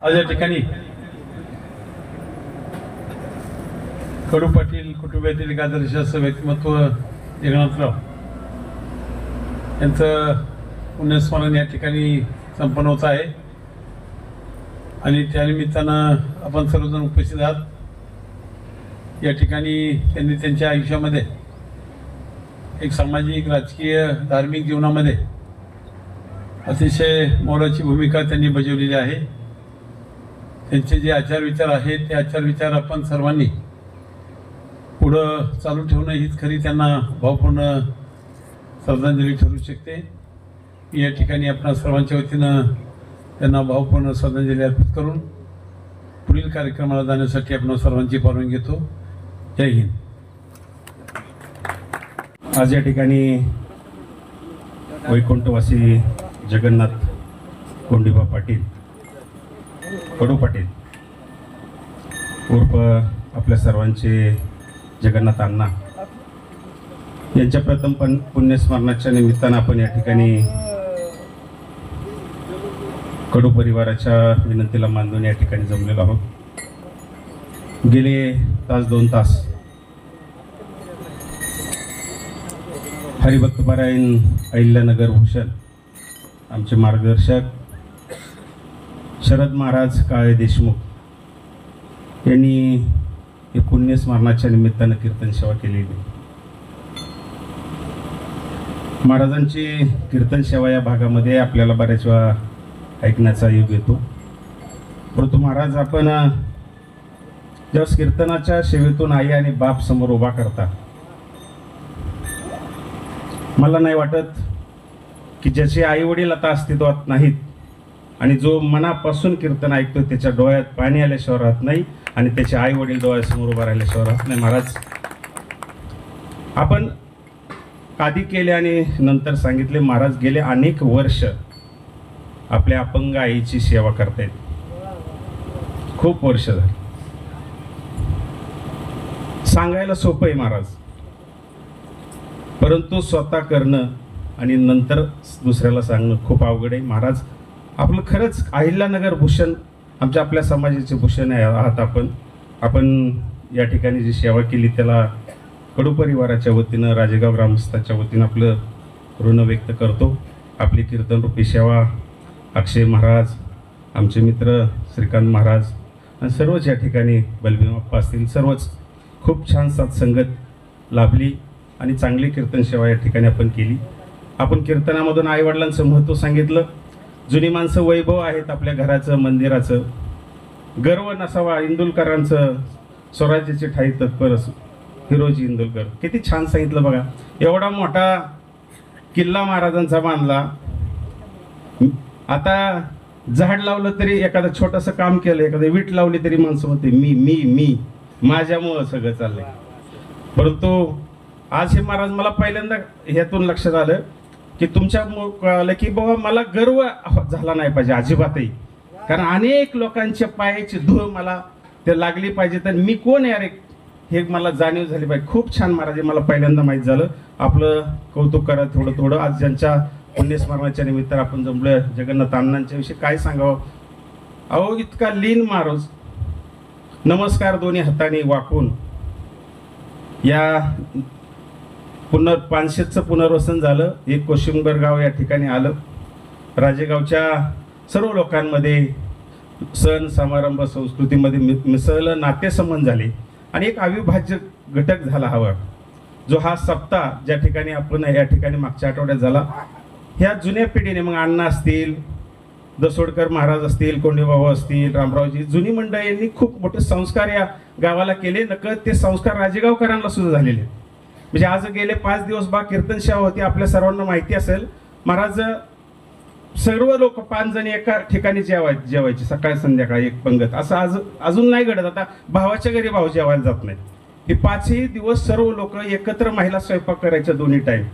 आज या ठिकाणी कडू पाटील कुटुंबातील एक आदर्शाचं व्यक्तिमत्व जगन्नाथराव यांचं पुण्यस्मरण या ठिकाणी संपन्न होत आहे आणि त्यानिमित्तानं आपण सर्वजण उपस्थित आहात। या ठिकाणी त्यांनी त्यांच्या आयुष्यामध्ये एक सामाजिक राजकीय धार्मिक जीवनामध्ये अतिशय मोलाची भूमिका त्यांनी बजावलेली आहे। त्यांचे जे आचार विचार आहेत ते आचार विचार आपण सर्वांनी पुढं चालू ठेवणं हीच खरी त्यांना भावपूर्ण श्रद्धांजली ठरू शकते। मी या ठिकाणी आपणा सर्वांच्या वतीनं त्यांना भावपूर्ण श्रद्धांजली अर्पित करून पुढील कार्यक्रमाला जाण्यासाठी आपण सर्वांची परवानगी घेतो। जय हिंद। आज या ठिकाणी वैकुंठवासी जगन्नाथ कोंडीबा पाटील कडू पाटील उर्फ आपल्या सर्वांचे जगन्नाथ अण्णा यांच्या प्रथम पुण्यस्मरणाच्या निमित्तानं आपण या ठिकाणी कडू परिवाराच्या विनंतीला मानून या ठिकाणी जमलेलो आहोत। गेले दोन तास हरिभक्तपरायण अहिल्यानगर भूषण आमचे मार्गदर्शक शरद महाराज काळे देशमुख यांनी हे पुण्यस्मरणाच्या निमित्तानं कीर्तन सेवा केलेली। महाराजांची कीर्तन सेवा या भागामध्ये आपल्याला बऱ्याच वेळा ऐकण्याचा योग येतो, परंतु महाराज आपण जेव्हा कीर्तनाच्या सेवेतून आई आणि बाप समोर उभा करता, मला नाही वाटत की ज्याचे आई वडील आता अस्तित्वात नाहीत आणि जो मनापासून कीर्तन ऐकतो त्याच्या डोळ्यात पाणी आल्याशिवाय राहत नाही आणि त्याचे आई वडील डोळ्यासमोर उभा राहिल्याशिवाय राहत नाही। महाराज आपण आधी केले आणि नंतर सांगितले, महाराज गेले अनेक वर्ष आपल्या अपंग आईची सेवा करतायत, खूप वर्ष झाली। सांगायला सोपं आहे महाराज, परंतु स्वतः करणं आणि नंतर दुसऱ्याला सांगणं खूप अवघड आहे। महाराज आपलं खरंच अहिल्यानगर भूषण आपल्या समाजाचे भूषण आहात। आपण या ठिकाणी जी सेवा केली त्याला कडू परिवाराच्या वतीनं राजेगाव ग्रामस्थाच्या वतीनं आपलं ऋण व्यक्त करतो। आपली कीर्तनरूपी सेवा अक्षय महाराज, आमचे मित्र श्रीकांत महाराज आणि सर्वच या ठिकाणी बलभीमाप्पा असतील, सर्वच खूप छान साथसंगत लाभली आणि चांगली कीर्तन सेवा या ठिकाणी आपण केली। आपण कीर्तनामधून आईवडिलांचं महत्त्व सांगितलं। जुनी माणसं वैभव आहेत आपल्या घराचं मंदिराचं, गर्व नसावा इंदुलकरांचं स्वराज्याची ठाई तत्पर हिरोजी इंदुलकर, किती छान सांगितलं बघा। एवढा मोठा किल्ला महाराजांचा बांधला, आता झाड लावलं तरी एखादं छोटंसं काम केलं, एखादं वीट लावली तरी माणसं म्हणते मी मी मी माझ्यामुळं सगळं चाललंय। परंतु आज हे महाराज मला पहिल्यांदा ह्यातून लक्षात आलं की तुमच्या कळलं की बाबा मला गर्व झाला नाही पाहिजे अजिबातही, कारण अनेक लोकांच्या पायाची धूळ मला ते लागली पाहिजे, तर मी कोण यार हे मला जाणीव झाली पाहिजे। खूप छान महाराज, मला पहिल्यांदा माहीत झालं। आपलं कौतुक करा थोडं थोडं। आज ज्यांच्या पुण्यस्मरणाच्या निमित्त आपण जमलोय, जगन्नाथ अण्णांच्या विषयी काय सांगावं। अहो इतका लीन महाराज, नमस्कार दोन्ही हाताने वाकून या पानशेतचं पुनर्वसन झालं। एक कोशिंबर गाव या ठिकाणी आलं, राजेगावच्या सर्व लोकांमध्ये सण समारंभ संस्कृतीमध्ये मिसळलं, नातेसंबंध झाले आणि एक अविभाज्य घटक झाला हवा, जो हा सप्ताह ज्या ठिकाणी आपण या ठिकाणी मागच्या आठवड्यात झाला। ह्या जुन्या पिढीने मग अण्णा असतील, दसोडकर महाराज असतील, कोंडीबाबा असतील, रामरावजी, जुनी मंडळींनी खूप मोठे संस्कार या गावाला केले। नकळत ते संस्कार राजेगावकरांना सुद्धा झालेले। म्हणजे आज गेले 5 दिवस कीर्तन सेवा होती, आपल्या सर्वांना माहिती असेल। महाराज सर्व लोक 5 जण एका ठिकाणी जेवायचे सकाळ संध्याकाळी एक पंगत, असं आज अजून नाही घडत। आता भावाच्या घरी भाऊ जेवायला जात नाही, हे 5ही दिवस सर्व लोक एकत्र महिला स्वयंपाक करायच्या दोन्ही टाईम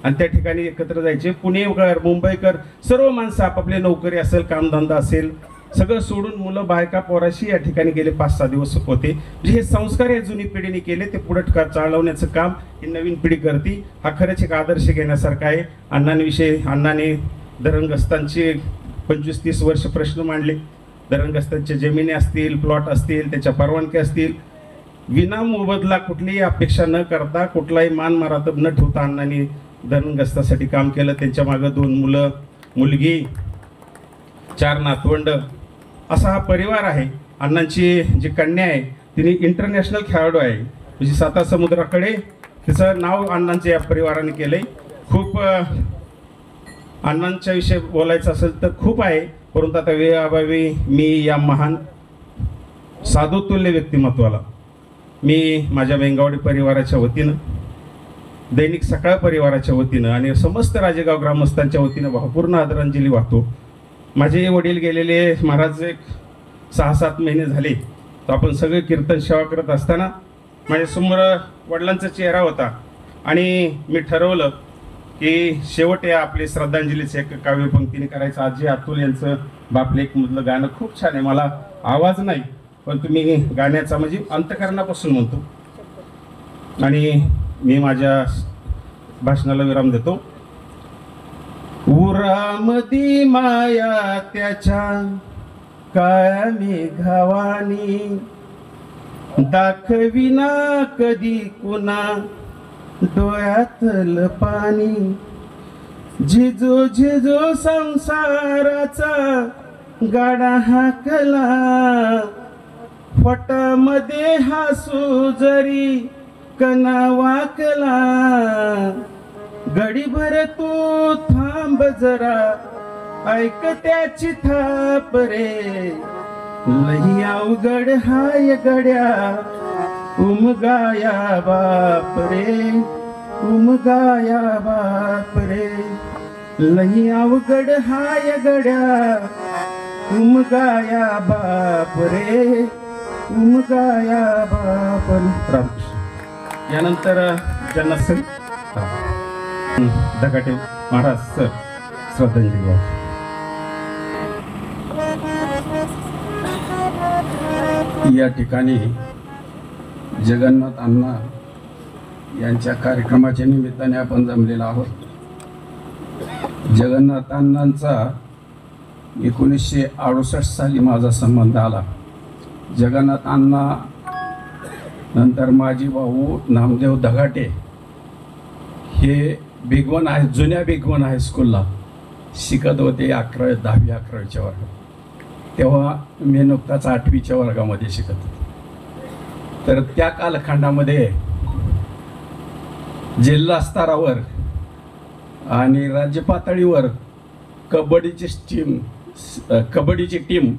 आणि त्या ठिकाणी एकत्र जायचे। पुणेकर मुंबईकर सर्व माणसं आपापले नोकरी असेल कामधंदा असेल सगळं सोडून मुलं बायका पोराशी या ठिकाणी गेले 5-6 दिवस होते। म्हणजे हे संस्कार या जुनी पिढीने केले, ते पुढे चालवण्याचं काम ही नवीन पिढी करते। हा खरंच एक आदर्श घेण्यासारखा आहे। अण्णांविषयी अण्णाने धरणग्रस्तांचे 25-30 वर्ष प्रश्न मांडले, धरणग्रस्तांच्या जमिनी असतील, प्लॉट असतील, त्याच्या परवानग्या असतील, विना मोबदला कुठलीही अपेक्षा न करता, कुठलाही मान मरातब न ठेवता अण्णांनी धरणग्रस्तासाठी काम केलं. त्यांच्या मागं 2 मुलं, मुलगी, 4 नातवंड असा हा परिवार आहे. अण्णांची जी कन्या आहे तिने इंटरनॅशनल खेळाडू आहे, म्हणजे 7 समुद्राकडे तिचं नाव अण्णांच्या या परिवाराने केलं आहे. खूप अण्णांच्या विषयी बोलायचं असेल तर खूप आहे, परंतु आता वेळाभावी मी या महान साधुतुल्य व्यक्तिमत्वाला मी माझ्या वेंगावडी परिवाराच्या वतीनं, दैनिक सकाळ परिवाराच्या वतीनं आणि समस्त राजेगाव ग्रामस्थांच्या वतीनं भावपूर्ण आदरांजली वाहतो. माझे वडील गेलेले महाराज एक 6-7 महिने झाले, तर आपण सगळे कीर्तन सेवा करत असताना माझ्यासमोर वडिलांचा चेहरा होता आणि मी ठरवलं की शेवट या आपली श्रद्धांजलीचं एक काव्यपंक्तीने करायचं. आजी अतुल यांचं बापलेक मधलं गाणं खूप छान आहे. मला आवाज नाही, पण तुम्ही गाण्याचा म्हणजे अंतकरणापासून म्हणतो आणि मी माझ्या भाषणाला विराम देतो. उरामदी माया त्याच्या काळ्या मेघावानी, दाखविना कधी कुणा डोळ्यातलं पाणी. झिजो झिजो संसाराचा गाडा हाकला, फटामध्ये हसू जरी कणा वाकला. गडीभर तू थांब जरा, ऐक त्याची थाप रे. लई अवघड हाय गड्या, उमगाया बाप रे, उमगाया बाप रे. लई अवघड हाय गड्या, उमगाया बाप रे, उमगाया बाप रे. रामकृष्ण. यानंतर ज्यांना दगाटे महाराज सर श्रद्धांजली वाहतो. या ठिकाणी जगन्नाथ अण्णा यांच्या कार्यक्रमाच्या निमित्ताने आपण जमलेलो आहोत. जगन्नाथ अण्णांचा 1968 साली माझा संबंध आला. जगन्नाथ अण्णा नंतर माझे भाऊ नामदेव दगाटे हे भिगवण आहे, जुन्या भिगवण हायस्कूलला शिकत होते 11वी 10वी 11वीच्या वर्गात. तेव्हा मी नुकताच 8वीच्या वर्गामध्ये शिकत होतो. तर त्या कालखंडामध्ये जिल्हा स्तरावर आणि राज्य पातळीवर कबड्डीची टीम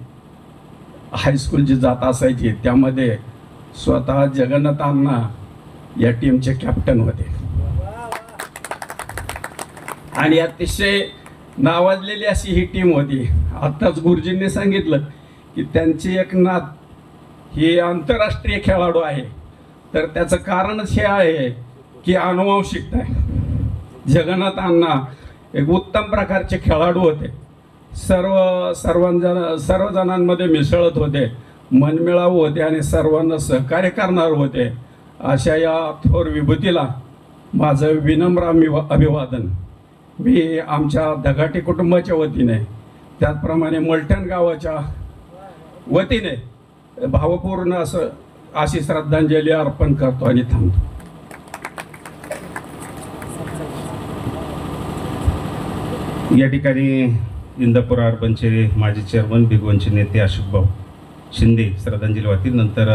हायस्कूलची जात असायची. त्यामध्ये स्वतः जगन्नाथ अण्णा या टीमचे कॅप्टन होते आणि अतिशय नावाजलेली अशी ही टीम होती. आत्ताच गुरुजींनी सांगितलं की त्यांची एक नात ही आंतरराष्ट्रीय खेळाडू आहे. तर त्याचं कारणच हे आहे की अनुवांशिकता आहे. जगन्नाथ अण्णा एक उत्तम प्रकारचे खेळाडू होते. सर्व जणांमध्ये मिसळत होते, मनमिळावू होते आणि सर्वांना सहकार्य करणार होते. अशा या थोर विभूतीला माझं विनम्र अभिवादन मी आमच्या दगाटे कुटुंबाच्या वतीने, त्याचप्रमाणे मलठण गावाच्या वतीने भावपूर्ण अशी श्रद्धांजली अर्पण करतो आणि थांबतो. या ठिकाणी इंदापूर अर्बनचे माजी चेअरमन भिगवणचे नेते अशोकभाऊ शिंदे श्रद्धांजली वाहतील. नंतर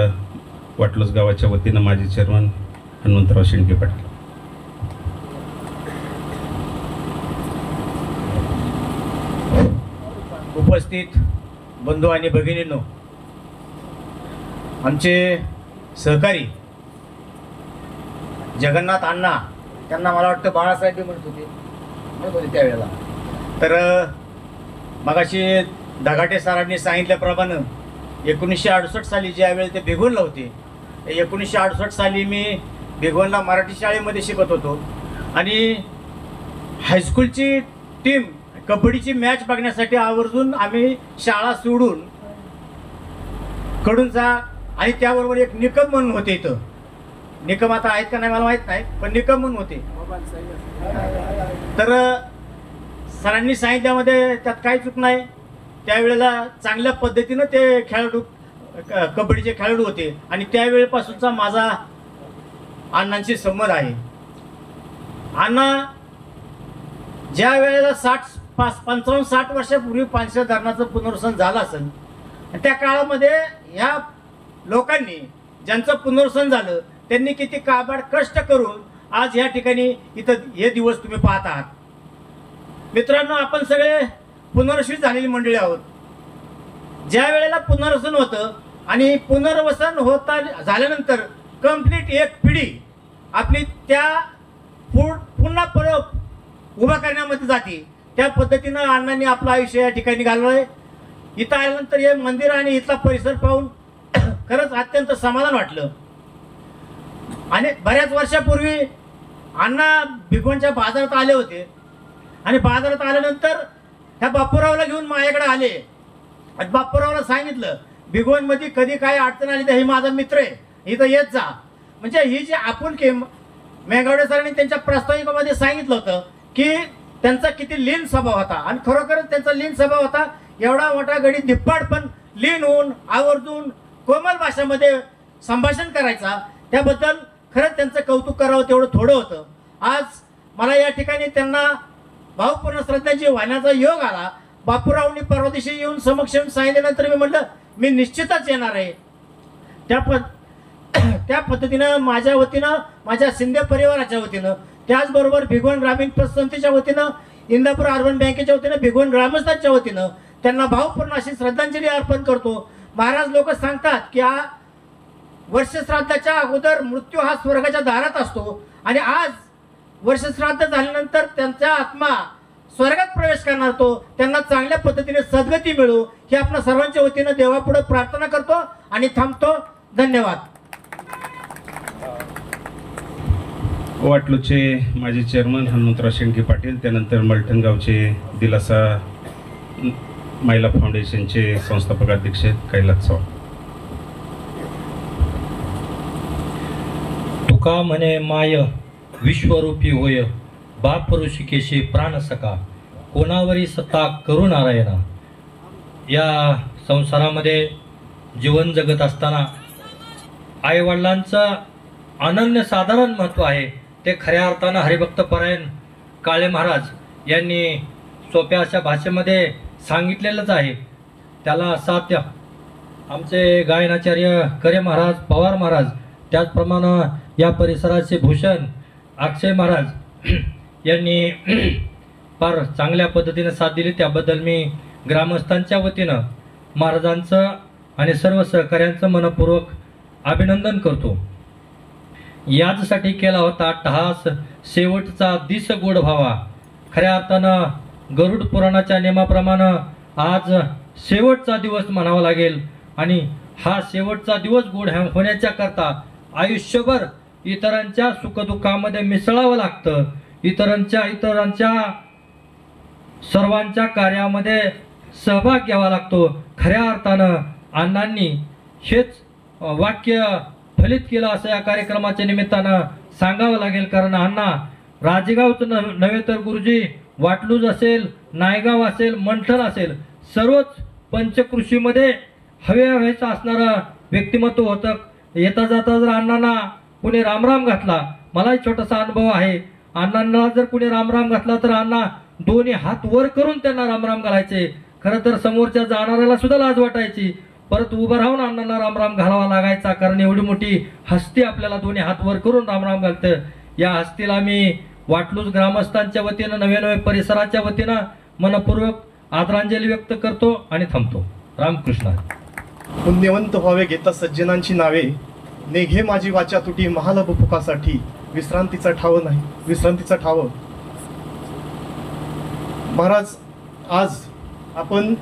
वाटलोस गावाच्या वतीनं माजी चेअरमन हनुमंतराव शेंडके पाटील. उपस्थित बंधू आणि भगिनींनो, आमचे सहकारी जगन्नाथ अण्णा, त्यांना मला वाटतं बाळासाहेब म्हणत होते त्यावेळेला. तर मगाशी दगाटे सरांनी सांगितल्याप्रमाणे 1968 साली ज्यावेळी ते भिगवणला होते, 1968 साली मी भिगवणला मराठी शाळेमध्ये शिकत होतो आणि हायस्कूलची टीम कबड्डीची मॅच बघण्यासाठी आवर्जून आम्ही शाळा सोडून कडून जा. आणि त्याबरोबर एक निकम म्हणून होते. इथं निकम आता आहेत का नाही मला माहीत नाही, पण निकम म्हणून होते. तर सरांनी सांगितल्यामध्ये त्यात काही चूक नाही त्यावेळेला चांगल्या पद्धतीनं ते खेळाडू कबड्डीचे खेळाडू होते आणि त्यावेळेपासूनचा माझा अण्णांशी संबंध आहे. अण्णा ज्या वेळेला 55-60 वर्षापूर्वी पानशेत धरणाचं पुनर्वसन झालं असेल आणि त्या काळामध्ये ह्या लोकांनी ज्यांचं पुनर्वसन झालं त्यांनी किती काबाड कष्ट करून आज ह्या ठिकाणी इथं हे दिवस तुम्ही पाहत आहात. मित्रांनो, आपण सगळे पुनर्वसित झालेली मंडळी आहोत. ज्या वेळेला पुनर्वसन होतं आणि पुनर्वसन होता झाल्यानंतर कंप्लीट एक पिढी आपली त्या पुन्हा परत उभा करण्यामध्ये जाते. त्या पद्धतीनं अण्णांनी आपलं आयुष्य या ठिकाणी घालवलंय. इथं आल्यानंतर हे मंदिर आणि इथला परिसर पाहून खरंच अत्यंत समाधान वाटलं. आणि बऱ्याच वर्षापूर्वी अण्णा भिगवणच्या बाजारात आले होते आणि बाजारात आल्यानंतर ह्या बापूरावला घेऊन माझ्याकडे आले आणि बापूरावला सांगितलं, भिगवणमध्ये कधी काय अडचण आली तर हे माझा मित्र आहे, इथं येत जा. म्हणजे ही जी आपुलकी मेघावडे सरांनी त्यांच्या प्रास्ताविकामध्ये सांगितलं होतं की त्यांचा किती लीन स्वभाव होता आणि खरोखरच त्यांचा लीन स्वभाव होता. एवढा मोठा गडी धिप्पाड पण लीन होऊन आवर्जून कोमल भाषेमध्ये संभाषण करायचा. त्याबद्दल खरंच त्यांचं कौतुक करावं तेवढं थोडं होतं. आज मला या ठिकाणी त्यांना भावपूर्ण श्रद्धांची वाहण्याचा योग आला. बापूरावनी परवा दिवशी येऊन समक्ष सांगितल्यानंतर मी म्हटलं मी निश्चितच येणार आहे. त्या पद्धतीनं माझ्या वतीनं, माझ्या शिंदे परिवाराच्या वतीनं, त्याचबरोबर भिगवण ग्रामीण पतसंस्थेच्या वतीनं, इंदापूर अर्बन बँकेच्या वतीनं, भिगवण ग्रामस्थांच्या वतीनं त्यांना भावपूर्ण अशी श्रद्धांजली अर्पण करतो. महाराज लोक सांगतात की वर्षश्राद्धाच्या अगोदर मृत्यू हा स्वर्गाच्या दारात असतो आणि आज वर्षश्राद्ध झाल्यानंतर त्यांचा आत्मा स्वर्गात प्रवेश करणार. तो त्यांना चांगल्या पद्धतीने सद्गती मिळो ही आपल्या सर्वांच्या वतीनं देवापुढे प्रार्थना करतो आणि थांबतो. धन्यवाद. वाटलूचे माजी चेअरमन हनुमंतराव शेंडगे पाटील, त्यानंतर मलठणगावचे दिलासा महिला फाउंडेशनचे संस्थापक अध्यक्ष कैलास चव्हाण. तुका म्हणे माय विश्वरूपी होय, बाप ऋषिकेशी प्राण सखा, कोणावरी सत्ता करू नारायणा. या संसारामध्ये जीवन जगत असताना आईवडिलांचं अनन्यसाधारण महत्त्व आहे. ते खऱ्या अर्थानं हरिभक्तपरायण काळे महाराज यांनी सोप्या अशा भाषेमध्ये सांगितलेलंच आहे. त्याला साध्य आमचे गायनाचार्य करे महाराज, पवार महाराज, त्याचप्रमाणे या परिसराचे भूषण अक्षय महाराज यांनी फार चांगल्या पद्धतीने साथ दिली. त्याबद्दल मी ग्रामस्थांच्या वतीनं महाराजांचं आणि सर्व सहकाऱ्यांचं मनपूर्वक अभिनंदन करतो. याचसाठी केला होता टहास शेवटचा दिस गोड व्हावा. खऱ्या अर्थानं गरुड पुराणाच्या नियमाप्रमाणे आज शेवटचा दिवस म्हणावा लागेल आणि हा शेवटचा दिवस गोड होण्याच्या करता आयुष्यभर इतरांच्या सुखदुःखामध्ये मिसळावं लागतं. इतरांच्या सर्वांच्या कार्यामध्ये सहभाग घ्यावा लागतो. खऱ्या अर्थानं अण्णांनी हेच वाक्य फलित केलं असं या कार्यक्रमाच्या निमित्तानं सांगावं लागेल. कारण अण्णा राजेगावचं नव्हे तर गुरुजी वाटलूज असेल, नायगाव असेल, मंठण असेल, सर्वच पंचकृषीमध्ये हवेचं असणारं व्यक्तिमत्व होतं. येता जाता जर अण्णांना कुणी रामराम घातला, मलाही छोटासा अनुभव आहे, अण्णांना जर कुणी रामराम घातला तर अण्णा दोन्ही हात वर करून त्यांना रामराम घालायचे. खरं तर समोरच्या जाणाऱ्याला सुद्धा लाज वाटायची, परत उभं राहून अण्णांना रामराम घालावा लागायचा. कारण एवढी मोठी हस्ती आपल्याला दोन्ही हात वर करून रामराम घालतं. या हस्तीला मी वाटलूज ग्रामस्थांच्या वतीनं, नवे परिसराच्या वतीनं मनपूर्वक आदरांजली व्यक्त करतो आणि थांबतो. रामकृष्ण. पुण्यवंत व्हावे घेता सज्जनांची नावे, नेघे माझी वाचा तुटी महालभ फुकासाठी, विश्रांतीचा ठाव नाही विश्रांतीचा ठाव. महाराज, आज आपण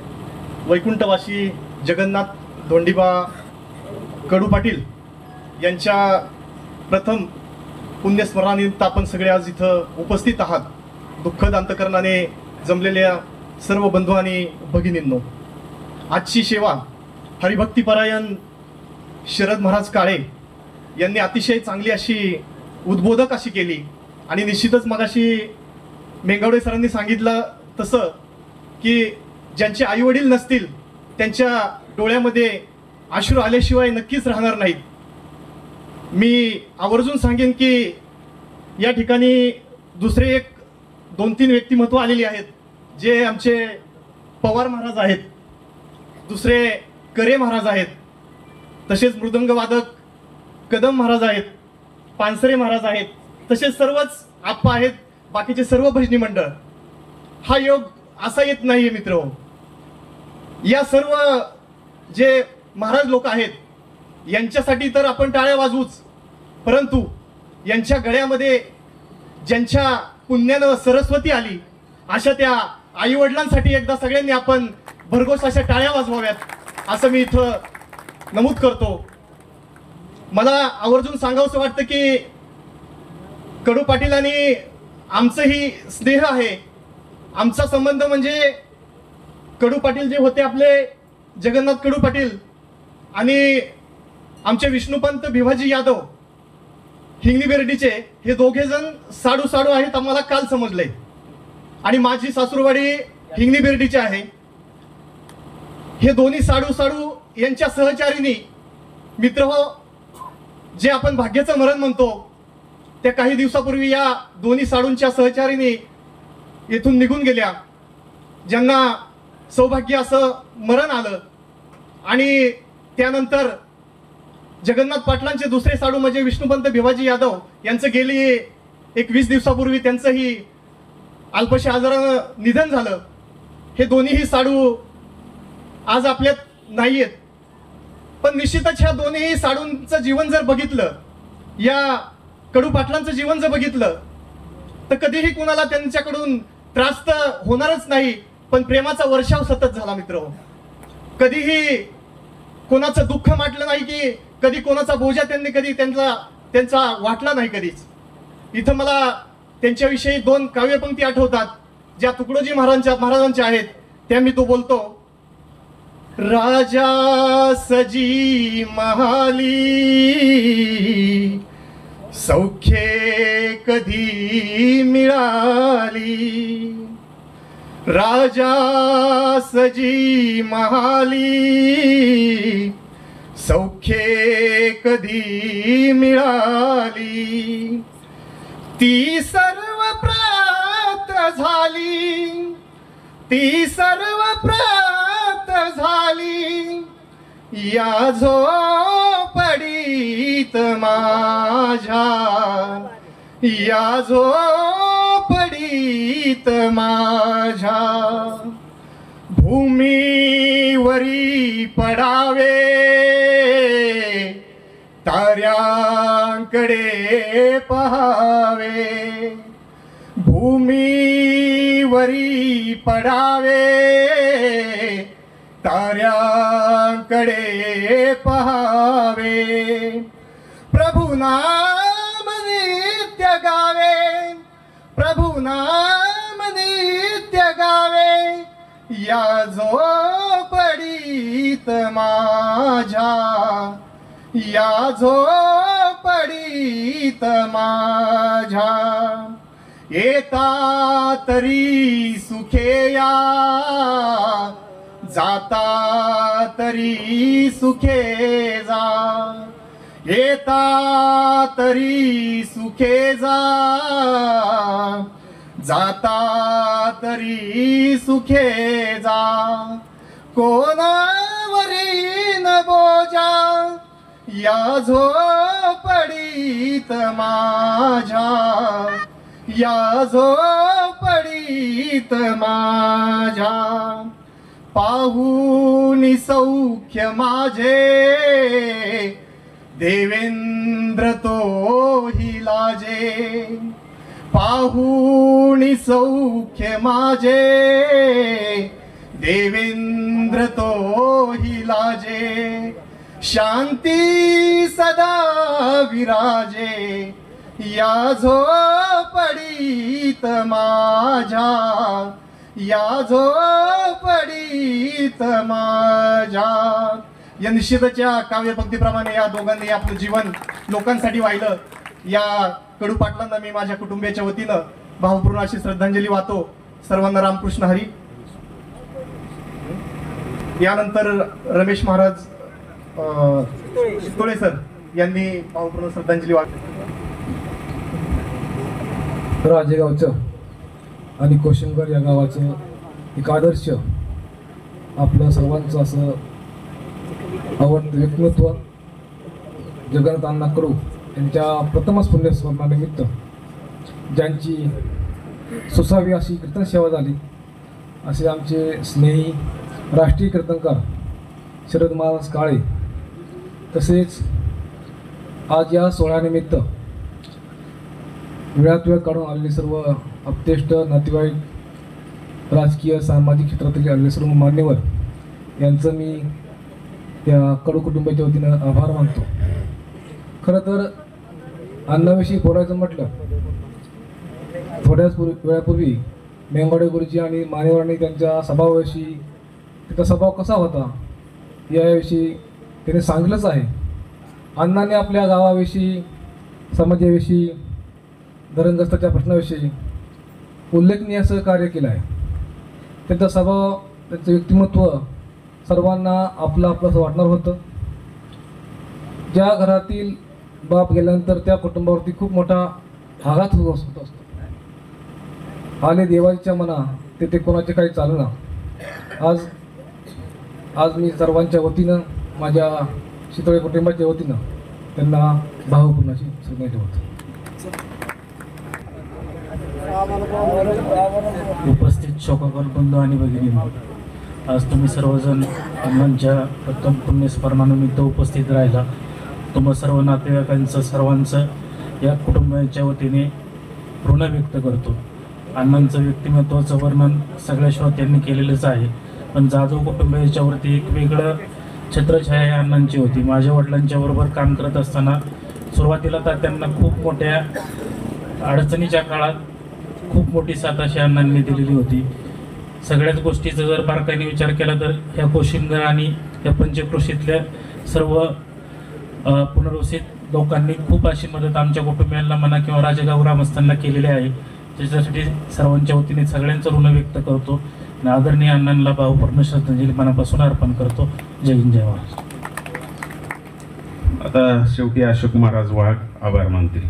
वैकुंठवासी जगन्नाथ धोंडीबा कडू पाटील यांच्या प्रथम पुण्यस्मरणानिमित्त आपण सगळे आज इथं उपस्थित आहात. दुःखद अंतकरणाने जमलेल्या सर्व बंधू आणि भगिनींनो, आजची सेवा हरिभक्तीपरायण शरद महाराज काळे यांनी अतिशय चांगली अशी उद्बोधक अशी केली. आणि निश्चितच मगाशी मेंगावडे सरांनी सांगितलं तसं की ज्यांचे आईवडील नसतील त्यांच्या डोळ्यामध्ये अश्रू आल्याशिवाय नक्कीच राहणार नाहीत। मी आवर्जून सांगेन की या ठिकाणी दुसरे एक 2-3 व्यक्तिमत्व आलेली आहेत, जे आमचे पवार महाराज आहेत, दुसरे करे महाराज आहेत, तसेच मृदंगवादक कदम महाराज आहेत, पानसरे महाराज आहेत, तसेच सर्वच आप्पा आहेत, बाकीचे सर्व भजनी मंडळ। हा योग असा येत नाहीये मित्र। या सर्व जे महाराज लोक आहेत यांच्यासाठी तर आपण टाळ्या वाजवूच, परंतु यांच्या गळ्यामध्ये ज्यांच्या पुण्यानं सरस्वती आली अशा त्या आईवडिलांसाठी एकदा सगळ्यांनी आपण भरघोस अशा टाळ्या वाजवाव्यात असं मी इथं नमूद करतो। मला आवर्जून सांगावंसं वाटतं की कडू पाटील आणि आमचंही स्नेह आहे। आमचा संबंध म्हणजे कडू पाटील जे होते आपले जगन्नाथ कडू पाटील आणि आमचे विष्णुपंत भिवाजी यादव हिंगणी बेर्डीचे, हे दोघे जण साडू साडू आहेत आम्हाला काल समजले। आणि माझी सासूरवाडी हिंगणी बेर्डीचे आहे। हे दोन्ही साडू साडू यांच्या सहचारीनी मित्र हो, जे आपण भाग्याचं मरण म्हणतो, त्या काही दिवसापूर्वी या दोन्ही साडूंच्या सहचारीनी येथून निघून गेल्या, ज्यांना सौभाग्य असं मरण आलं। आणि त्यानंतर जगन्नाथ पाटलांचे दुसरे साडू म्हणजे विष्णुपंत भिवाजी यादव यांचं गेली एक 20 दिवसापूर्वी त्यांचंही अल्पशा आजारानं निधन झालं। हे दोन्हीही साडू आज आपल्यात नाहीयेत, पण निश्चितच ह्या दोन्ही साडूंचं जीवन जर बघितलं, या कडू पाटलांचं जीवन जर बघितलं, तर कधीही कोणाला त्यांच्याकडून त्रास तर होणारच नाही, पण प्रेमाचा वर्षाव सतत झाला मित्र। कधीही कोणाचं दुःख माटलं नाही की कधी कोणाचा बोजा त्यांनी कधी त्यांचा वाटला नाही कधीच। इथं मला त्यांच्याविषयी 2 काव्यपंक्ती आठवतात, ज्या तुकडोजी महाराजांच्या आहेत, त्या मी तो बोलतो। राजा सजी महाली सौख्ये कधी मिळाली, राजा सजी महाली सौख्ये कधी मिळाली, ती सर्व प्राप्त झाली, ती सर्व प्राप्त झाली, या झोपडीत माझ्या, या झोपडीत माझ्या, भूमीवरी पडावे ताऱ्यांकडे पहावे, भूमीवरी पडावे ताऱ्यांकडे पहावे, प्रभु नाम नित्य गावे, प्रभु नाम नित्य गावे, या झोपडीत माझ्या, या झोपडीत माझ्या, येता तरी सुखे या, जाता तरी सुखे जा, येता तरी सुखे जा, जाता तरी सुखे जा, कोणावरी न बोजा, या झोपडीत माझ्या, या झोपडीत माझ्या, पाहुनी सौख्य माझे देवेंद्र तोही लाजे, पाहुनी सौख्य माझे देवेंद्र तोही लाजे, शांती सदा विराजे, या झोपडीत माझ्या, या झोपडीत माझ्या। या निश्चितच्या काव्यपंक्तीप्रमाणे या दोघांनी आपलं जीवन लोकांसाठी वाहिलं। या कडू पाटलांना मी माझ्या कुटुंबियाच्या वतीनं भावपूर्ण अशी श्रद्धांजली वाहतो। सर्वांना रामकृष्ण हरी। यानंतर रमेश महाराज चितोळे सर यांनी भावपूर्ण श्रद्धांजली राजेगावचं आणि कोशिंगर या गावाचं एक आदर्श आपलं सर्वांचं असं आवडतं व्यक्तिमत्व जगन्नाथ अण्णा कडू यांच्या प्रथमच पुण्यस्मरणानिमित्त ज्यांची सुसावी अशी कीर्तन सेवा झाली असे आमचे स्नेही राष्ट्रीय कीर्तनकार शरद महाराज काळे, तसेच आज या सोहळ्यानिमित्त वेळात वेळ काढून आलेले सर्व अपतेष्ट नातेवाईक, राजकीय सामाजिक क्षेत्रातील आलेले सर्व मान्यवर यांचं मी त्या कडू कुटुंबाच्या वतीनं आभार मानतो. खरं तर अण्णाविषयी बोलायचं म्हटलं, थोड्याच वेळापूर्वी मेंगाडे गुरुजी आणि मान्यवरांनी त्यांच्या स्वभावाविषयी, त्याचा स्वभाव कसा होता याविषयी त्याने सांगितलंच आहे. अण्णांनी आपल्या गावाविषयी, समाजाविषयी, धरणग्रस्ताच्या प्रश्नाविषयी उल्लेखनीय असं कार्य केलं आहे. त्यांचा स्वभाव, त्यांचं व्यक्तिमत्व सर्वांना आपलं आपलं असं वाटणार होतं. ज्या घरातील बाप गेल्यानंतर त्या कुटुंबावरती खूप मोठा आघात होत असतो. आले देवाच्या मना ते कोणाचे काही चालना. आज मी सर्वांच्या वतीनं, माझ्या चितोळे कुटुंबाच्या वतीनं त्यांना भावपूर्ण अशी श्रद्धांजली वाहतो. उपस्थित शोकाकुल बंधू आणि भगिनी, आज तुम्ही सर्वजण अण्णांच्या प्रथम पुण्यस्मरणानिमित्त उपस्थित राहिला. तुम्हा सर्व नातेवाईकांचं, सर्वांचं या कुटुंबाच्या वतीने ऋण व्यक्त करतो. अण्णांचं व्यक्तिमत्वाचं वर्णन सगळ्या श्रोत्यांनी केलेलंच आहे, पण जाधव कुटुंबाच्यावरती एक वेगळं छत्रछाया या अण्णांची होती. माझ्या वडिलांच्या बरोबर काम करत असताना सुरुवातीला तर त्यांना खूप मोठ्या अडचणीच्या काळात खूप मोठी साथ अशी अण्णांनी दिलेली होती. सगळ्याच गोष्टीचा जर बारकाईने विचार केला तर ह्या कोशिंगर आणि या पंचक्रोशीतल्या सर्व पुनर्वसित लोकांनी खूप अशी मदत आमच्या कुटुंबियांना म्हणा किंवा राजेगाव ग्रामस्थांना केलेली आहे. त्याच्यासाठी सर्वांच्या वतीने सगळ्यांचं ऋण व्यक्त करतो आणि आदरणीय अण्णांना भावपूर्ण श्रद्धांजली मनापासून अर्पण करतो. जय हिंद, जय महाराज. आता शेवटी अशोक महाराज वाघ आभार मानतील.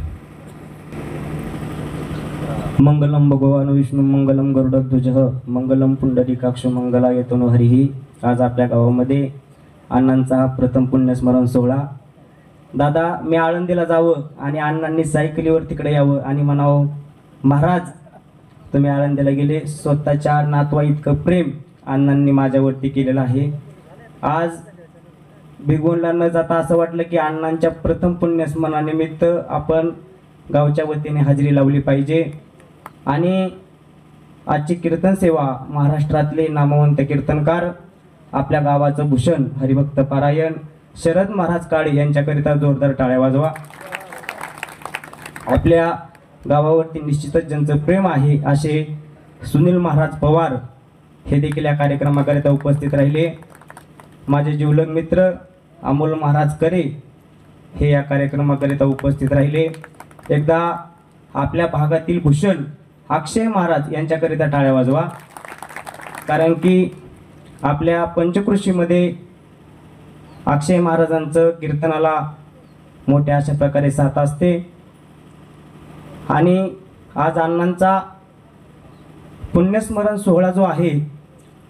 मंगलम भगवान विष्णू मंगलम गरुडध्वज मंगलम पुंडरीकाक्ष मंगलायतनो हरिही. आज आपल्या गावामध्ये अण्णांचा हा प्रथम पुण्यस्मरण सोहळा. दादा, मी आळंदीला जावं आणि अण्णांनी सायकलीवर तिकडे यावं आणि म्हणावं, महाराज तुम्ही आळंदीला गेले. स्वतःच्या नातवा इतकं प्रेम अण्णांनी माझ्यावरती केलेलं आहे. आज भिगवणला न जाता असं वाटलं की अण्णांच्या प्रथम पुण्यस्मरणानिमित्त आपण गावच्या वतीने हजेरी लावली पाहिजे. आणि आजची कीर्तन सेवा महाराष्ट्रातले नामवंत कीर्तनकार, आपल्या गावाचं भूषण हरिभक्त पारायण शरद महाराज काळे यांच्याकरिता जोरदार टाळ्या वाजवा. आपल्या गावावरती निश्चितच ज्यांचं प्रेम आहे असे सुनील महाराज पवार हे देखील या कार्यक्रमाकरिता उपस्थित राहिले. माझे जिवलग मित्र अमोल महाराज करे हे या कार्यक्रमाकरिता उपस्थित राहिले. एकदा आपल्या भागातील भूषण अक्षय महाराज यांच्याकरिता टाळ्या वाजवा, कारण की आपल्या पंचकृषीमध्ये अक्षय महाराजांचं कीर्तनाला मोठ्या अशा प्रकारे साथ असते. आणि आज अण्णांचा पुण्यस्मरण सोहळा जो आहे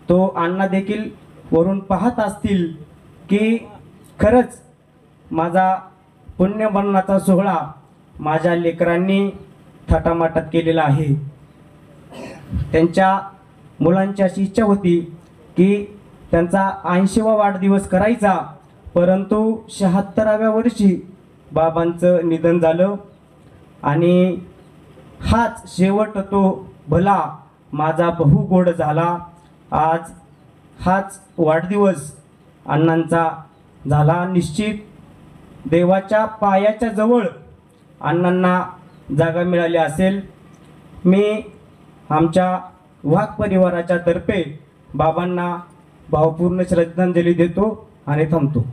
तो अण्णा देखील वरून पाहत असतील की खरंच माझा पुण्यमरणाचा सोहळा माझ्या लेकरांनी थाटामाटात केलेला आहे. त्यांच्या मुलांची अशी इच्छा होती की त्यांचा 80वा वाढदिवस करायचा, परंतु 76व्या वर्षी बाबांचं निधन झालं आणि हाच शेवट तो भला माझा बहु गोड झाला. आज हाच वाढदिवस अण्णांचा झाला. निश्चित देवाच्या पायाच्या जवळ अण्णांना जागा मिळाली असेल. मी आमच्या वाघ परिवाराच्या तर्फे बाबांना भावपूर्ण श्रद्धांजली देतो आणि थांबतो.